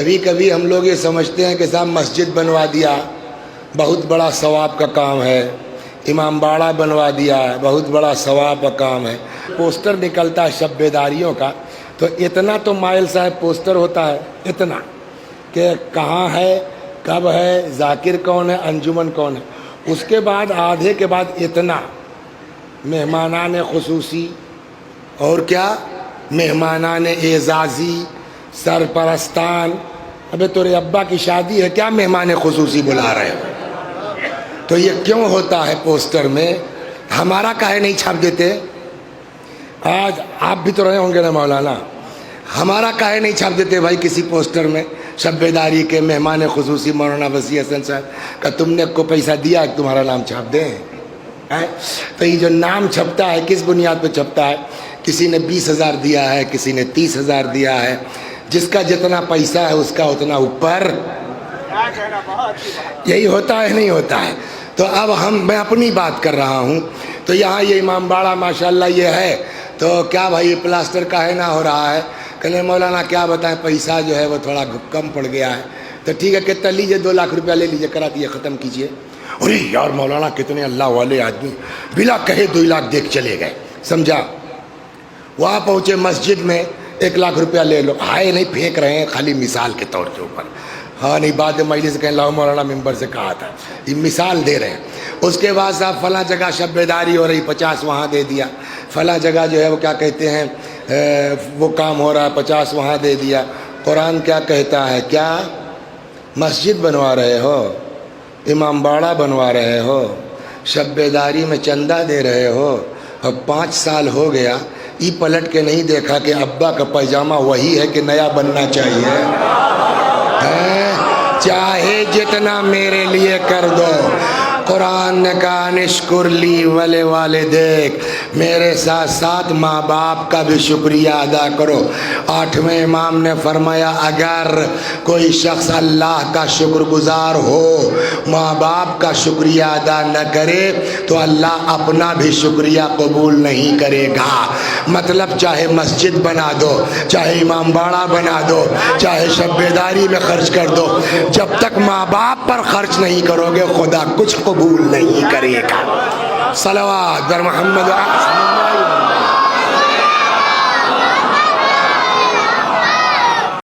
کبھی کبھی ہم لوگ یہ سمجھتے ہیں کہ صاحب مسجد بنوا دیا بہت بڑا ثواب کا کام ہے، امام باڑہ بنوا دیا ہے بہت بڑا ثواب کا کام ہے، پوسٹر نکلتا ہے شب بیداریوں کا، تو اتنا تو مائل صاحب پوسٹر ہوتا ہے، اتنا کہ کہاں ہے، کب ہے، ذاکر کون ہے، انجمن کون ہے، اس کے بعد آدھے کے بعد اتنا مہمانان خصوصی اور کیا مہمانان اعزازی، سرپرستان، ابے تیرے ابا کی شادی ہے کیا مہمان خصوصی بلا رہے ہو؟ تو یہ کیوں ہوتا ہے پوسٹر میں؟ ہمارا کاہے نہیں چھاپ دیتے؟ آج آپ بھی تو رہے ہوں گے نا مولانا، ہمارا کاہے نہیں چھاپ دیتے بھائی کسی پوسٹر میں شب بیداری کے مہمان خصوصی مولانا وسیع حسن صاحب کا؟ تم نے کو پیسہ دیا کہ تمہارا نام چھاپ دیں؟ تو یہ جو نام چھپتا ہے کس بنیاد پہ چھپتا ہے؟ کسی نے 20,000 دیا ہے، کسی نے 30,000 دیا ہے، جس کا جتنا پیسہ ہے اس کا اتنا اوپر، یہی ہوتا ہے نہیں ہوتا ہے؟ تو اب میں اپنی بات کر رہا ہوں، تو یہاں یہ امام باڑہ ماشاءاللہ یہ ہے، تو کیا بھائی پلاسٹر کاہے نہ ہو رہا ہے؟ کہنے مولانا کیا بتائیں پیسہ جو ہے وہ تھوڑا کم پڑ گیا ہے۔ تو ٹھیک ہے کتنا لیجئے، 2 لاکھ روپیہ لے لیجئے، کرا دیے، ختم کیجئے۔ ارے یار مولانا کتنے اللہ والے آدمی بلا کہے 2 لاکھ دیکھ چلے گئے، سمجھا؟ وہاں پہنچے مسجد میں 1 لاکھ روپیہ لے لو، ہائے نہیں پھینک رہے ہیں، خالی مثال کے طور کے اوپر، ہاں نہیں بعد مجلس کہیں لاؤ مولانا ممبر سے کہا تھا، یہ مثال دے رہے ہیں۔ اس کے بعد صاحب فلاں جگہ شب بیداری ہو رہی، 50 وہاں دے دیا، فلاں جگہ جو ہے وہ کیا کہتے ہیں وہ کام ہو رہا ہے، 50 وہاں دے دیا۔ قرآن کیا کہتا ہے؟ کیا مسجد بنوا رہے ہو، امام باڑہ بنوا رہے ہو، شب بیداری میں چندہ دے رہے ہو، اب 5 سال ہو گیا، یہ پلٹ کے نہیں دیکھا کہ ابا کا پیجامہ وہی ہے کہ نیا بننا چاہیے؟ چاہے جتنا میرے لیے کر دو، قرآن نے کہا نشکر لی ولے والدیک، میرے ساتھ ساتھ ماں باپ کا بھی شکریہ ادا کرو۔ 8ویں امام نے فرمایا اگر کوئی شخص اللہ کا شکر گزار ہو، ماں باپ کا شکریہ ادا نہ کرے تو اللہ اپنا بھی شکریہ قبول نہیں کرے گا۔ مطلب چاہے مسجد بنا دو، چاہے امام باڑہ بنا دو، چاہے شب بیداری میں خرچ کر دو، جب تک ماں باپ پر خرچ نہیں کرو گے خدا کچھ قبول نہیں کرے گا۔ صلوات بر محمد